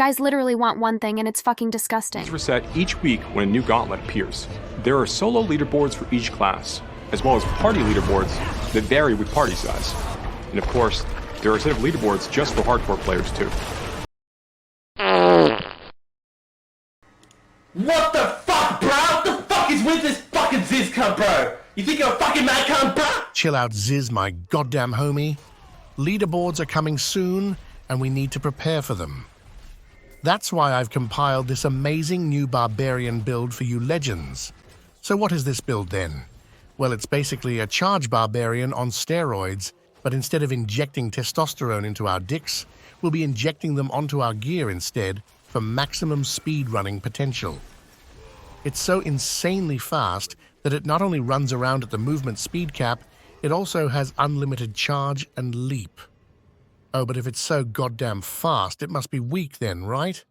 Guys literally want one thing and it's fucking disgusting. It's reset each week when a new Gauntlet appears. There are solo leaderboards for each class, as well as party leaderboards that vary with party size. And of course, there are a set of leaderboards just for hardcore players too. What the fuck, bro? What the fuck is with this fucking Ziz cunt, bro? You think you're a fucking mad cunt, bro? Chill out, Ziz, my goddamn homie. Leaderboards are coming soon, and we need to prepare for them. That's why I've compiled this amazing new barbarian build for you legends. So what is this build then? Well, it's basically a charge barbarian on steroids, but instead of injecting testosterone into our dicks, we'll be injecting them onto our gear instead for maximum speedrunning potential. It's so insanely fast that it not only runs around at the movement speed cap, it also has unlimited charge and leap. Oh, but if it's so goddamn fast, it must be weak then, right?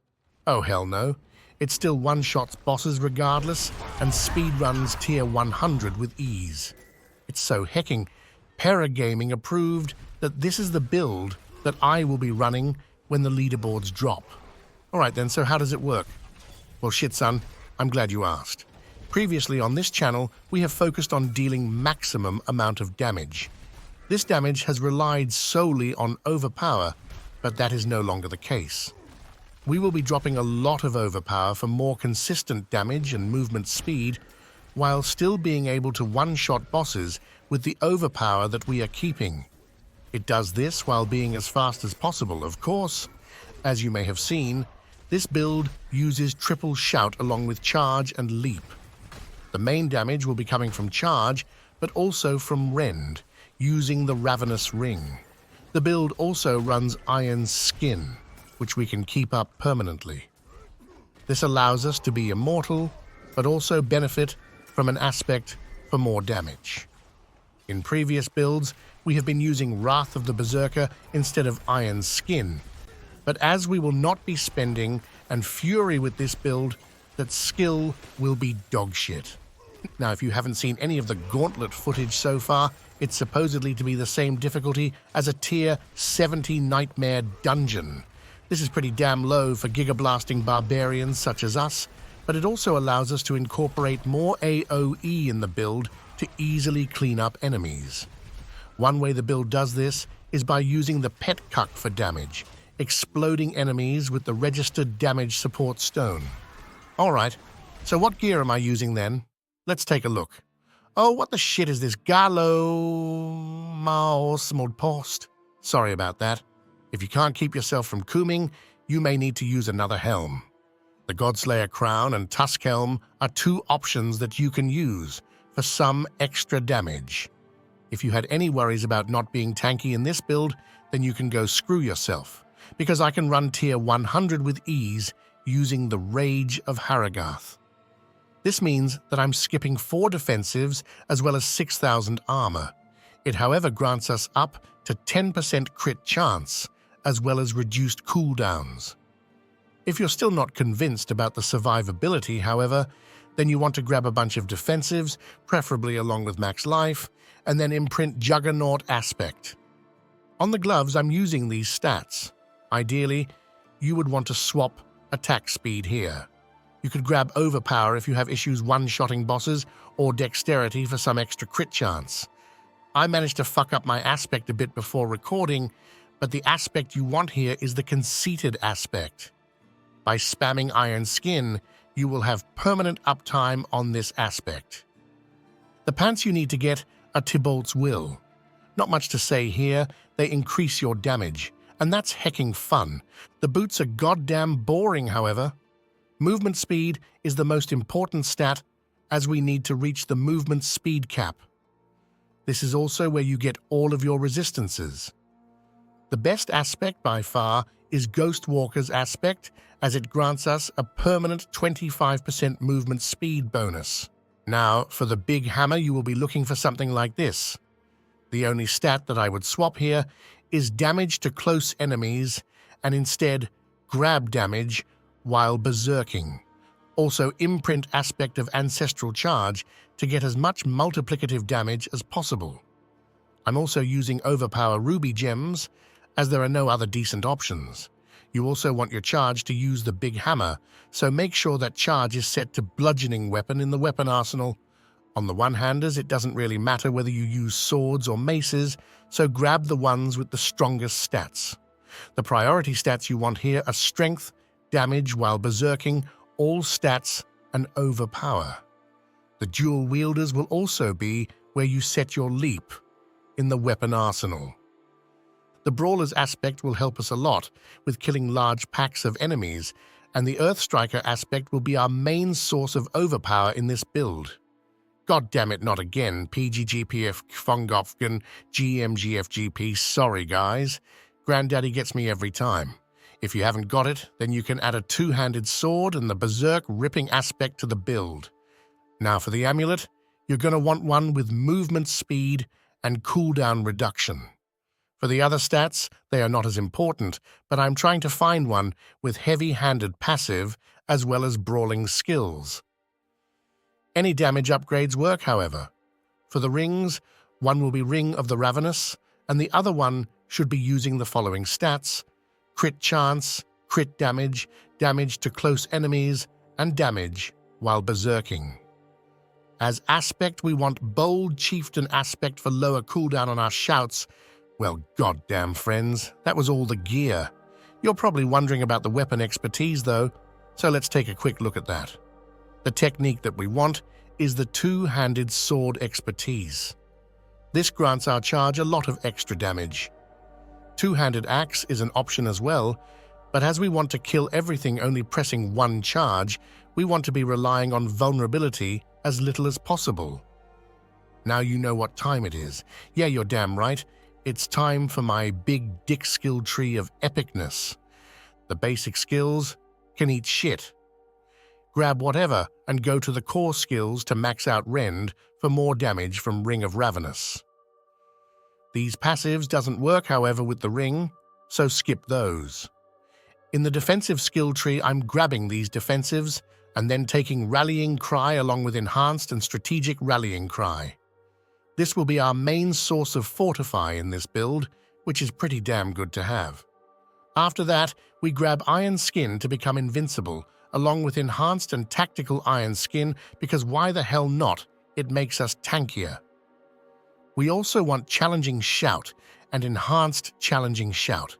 Oh, hell no. It still one-shots bosses regardless and speedruns tier 100 with ease. It's so hecking. Paragaming approved that this is the build that I will be running when the leaderboards drop. Alright then, so how does it work? Well, shit, son, I'm glad you asked. Previously on this channel, we have focused on dealing maximum amount of damage. This damage has relied solely on overpower, but that is no longer the case. We will be dropping a lot of overpower for more consistent damage and movement speed, while still being able to one-shot bosses with the overpower that we are keeping. It does this while being as fast as possible, of course. As you may have seen, this build uses triple shout along with charge and leap. The main damage will be coming from charge, but also from rend, using the Ravenous Ring. The build also runs Iron Skin, which we can keep up permanently. This allows us to be immortal, but also benefit from an aspect for more damage. In previous builds, we have been using Wrath of the Berserker instead of Iron Skin, but as we will not be spending and Fury with this build, that skill will be dogshit. Now, if you haven't seen any of the Gauntlet footage so far, it's supposedly to be the same difficulty as a tier 70 nightmare dungeon. This is pretty damn low for gigablasting barbarians such as us, but it also allows us to incorporate more AoE in the build to easily clean up enemies. One way the build does this is by using the Pet Cuck for damage, exploding enemies with the registered damage support stone. Alright, so what gear am I using then? Let's take a look. Oh, what the shit is this Gallo Maosmod Post? Sorry about that. If you can't keep yourself from cooming, you may need to use another helm. The Godslayer Crown and Tusk Helm are two options that you can use for some extra damage. If you had any worries about not being tanky in this build, then you can go screw yourself, because I can run tier 100 with ease using the Rage of Harrogath. This means that I'm skipping 4 defensives as well as 6,000 armor. It, however, grants us up to 10% crit chance, as well as reduced cooldowns. If you're still not convinced about the survivability, however, then you want to grab a bunch of defensives, preferably along with max life, and then imprint Juggernaut Aspect. On the gloves, I'm using these stats. Ideally, you would want to swap attack speed here. You could grab Overpower if you have issues one-shotting bosses, or Dexterity for some extra crit chance. I managed to fuck up my aspect a bit before recording, but the aspect you want here is the Conceited aspect. By spamming Iron Skin, you will have permanent uptime on this aspect. The pants you need to get are Tybalt's Will. Not much to say here, they increase your damage, and that's hecking fun. The boots are goddamn boring, however. Movement speed is the most important stat, as we need to reach the movement speed cap. This is also where you get all of your resistances. The best aspect by far is Ghostwalker's aspect, as it grants us a permanent 25% movement speed bonus. Now, for the big hammer, you will be looking for something like this. The only stat that I would swap here is damage to close enemies, and instead grab damage while berserking. Also imprint aspect of Ancestral Charge to get as much multiplicative damage as possible. I'm also using Overpower Ruby Gems, as there are no other decent options. You also want your charge to use the big hammer, so make sure that charge is set to bludgeoning weapon in the weapon arsenal. On the one-handers, it doesn't really matter whether you use swords or maces, so grab the ones with the strongest stats. The priority stats you want here are strength, damage while berserking, all stats, and overpower. The dual wielders will also be where you set your leap in the weapon arsenal. The brawler's aspect will help us a lot with killing large packs of enemies, and the Earth Striker aspect will be our main source of overpower in this build. God damn it, not again, PGGPF Fongofgen GMGFGP, sorry guys. Granddaddy gets me every time. If you haven't got it, then you can add a two-handed sword and the berserk ripping aspect to the build. Now for the amulet, you're going to want one with movement speed and cooldown reduction. For the other stats, they are not as important, but I'm trying to find one with heavy-handed passive as well as brawling skills. Any damage upgrades work, however. For the rings, one will be Ring of the Ravenous, and the other one should be using the following stats: crit chance, crit damage, damage to close enemies, and damage while berserking. As aspect, we want Bold Chieftain aspect for lower cooldown on our shouts. Well, goddamn friends, that was all the gear. You're probably wondering about the weapon expertise though, so let's take a quick look at that. The technique that we want is the two-handed sword expertise. This grants our charge a lot of extra damage. Two-handed axe is an option as well, but as we want to kill everything only pressing one charge, we want to be relying on vulnerability as little as possible. Now you know what time it is. Yeah, you're damn right. It's time for my big dick skill tree of epicness. The basic skills can eat shit. Grab whatever and go to the core skills to max out Rend for more damage from Ring of Ravenous. These passives doesn't work, however, with the ring, so skip those. In the defensive skill tree, I'm grabbing these defensives and then taking Rallying Cry along with Enhanced and Strategic Rallying Cry. This will be our main source of Fortify in this build, which is pretty damn good to have. After that, we grab Iron Skin to become invincible, along with Enhanced and Tactical Iron Skin, because why the hell not? It makes us tankier. We also want Challenging Shout and Enhanced Challenging Shout,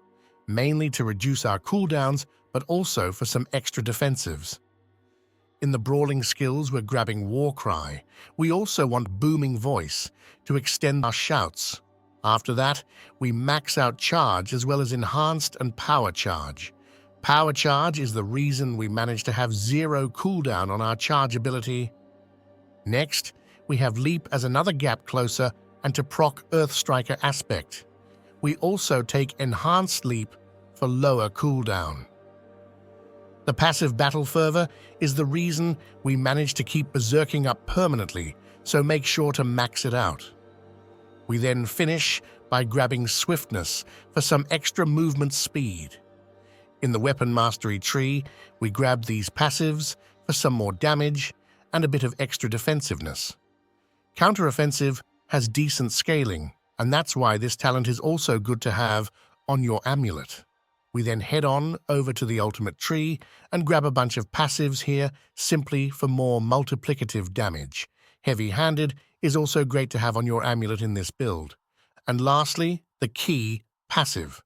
mainly to reduce our cooldowns, but also for some extra defensives. In the brawling skills, we're grabbing War Cry. We also want Booming Voice to extend our shouts. After that, we max out Charge as well as Enhanced and Power Charge. Power Charge is the reason we manage to have 0 cooldown on our charge ability. Next, we have Leap as another gap closer and to proc Earth Striker aspect. We also take Enhanced Leap for lower cooldown. The passive Battle Fervor is the reason we manage to keep berserking up permanently, so make sure to max it out. We then finish by grabbing Swiftness for some extra movement speed. In the Weapon Mastery tree, we grab these passives for some more damage and a bit of extra defensiveness. Counteroffensive has decent scaling, and that's why this talent is also good to have on your amulet. We then head on over to the ultimate tree and grab a bunch of passives here simply for more multiplicative damage. Heavy-handed is also great to have on your amulet in this build. And lastly, the key passive.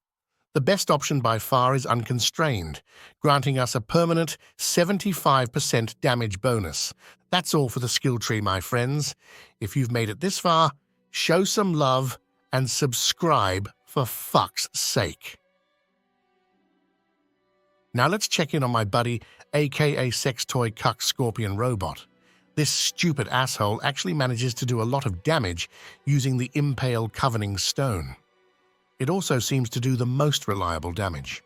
The best option by far is Unconstrained, granting us a permanent 75% damage bonus. That's all for the skill tree, my friends. If you've made it this far, show some love and subscribe for fuck's sake. Now let's check in on my buddy, aka Sex Toy Cuck Scorpion Robot. This stupid asshole actually manages to do a lot of damage using the Impale Covening Stone. It also seems to do the most reliable damage.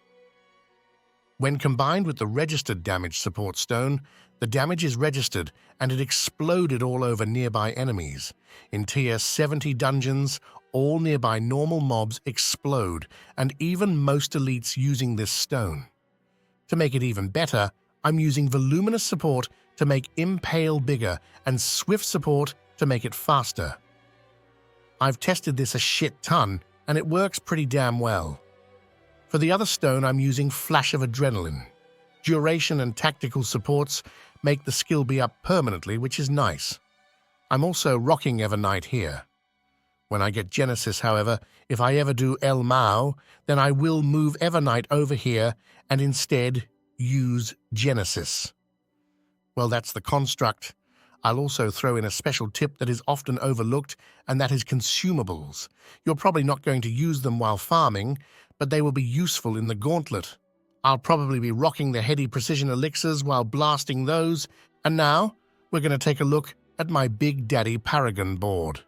When combined with the Registered Damage Support Stone, the damage is registered and it exploded all over nearby enemies. In Tier 70 dungeons, all nearby normal mobs explode, and even most elites using this stone. To make it even better, I'm using Voluminous Support to make Impale bigger and Swift Support to make it faster. I've tested this a shit ton, and it works pretty damn well. For the other stone, I'm using Flash of Adrenaline. Duration and tactical supports make the skill be up permanently, which is nice. I'm also rocking Evernight here. When I get Genesis, however, if I ever do El Mao, then I will move Evernight over here and instead use Genesis. Well, that's the construct. I'll also throw in a special tip that is often overlooked, and that is consumables. You're probably not going to use them while farming, but they will be useful in the Gauntlet. I'll probably be rocking the heady precision elixirs while blasting those, and now we're going to take a look at my Big Daddy Paragon Board.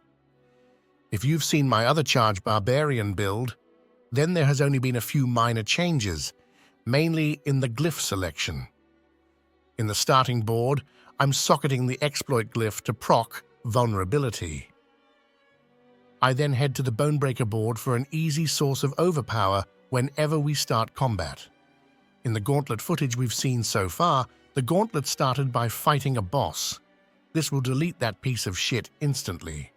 If you've seen my other charge barbarian build, then there has only been a few minor changes, mainly in the glyph selection. In the starting board, I'm socketing the exploit glyph to proc vulnerability. I then head to the Bonebreaker board for an easy source of overpower whenever we start combat. In the Gauntlet footage we've seen so far, the Gauntlet started by fighting a boss. This will delete that piece of shit instantly.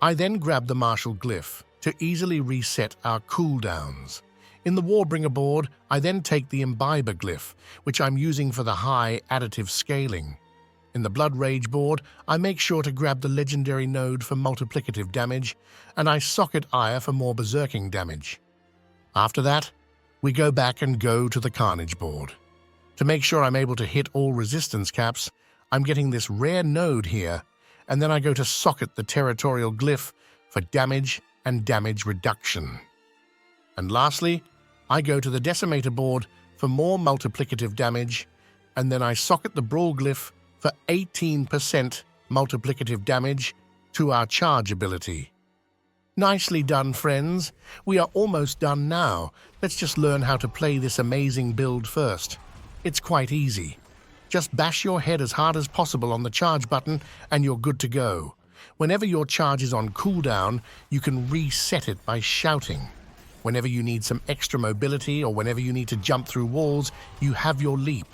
I then grab the Martial Glyph to easily reset our cooldowns. In the Warbringer board, I then take the Imbiber Glyph, which I'm using for the high additive scaling. In the Blood Rage board, I make sure to grab the Legendary node for multiplicative damage, and I socket Ire for more berserking damage. After that, we go back and go to the Carnage board. To make sure I'm able to hit all resistance caps, I'm getting this rare node here, and then I go to socket the Territorial Glyph for damage and damage reduction. And lastly, I go to the Decimator board for more multiplicative damage, and then I socket the Brawl Glyph for 18% multiplicative damage to our charge ability. Nicely done, friends. We are almost done now. Let's just learn how to play this amazing build first. It's quite easy. Just bash your head as hard as possible on the charge button and you're good to go. Whenever your charge is on cooldown, you can reset it by shouting. Whenever you need some extra mobility or whenever you need to jump through walls, you have your leap.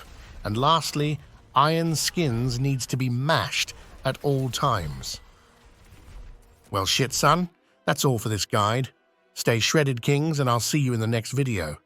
And lastly, Iron Skins needs to be mashed at all times. Well, shit, son. That's all for this guide. Stay shredded, kings, and I'll see you in the next video.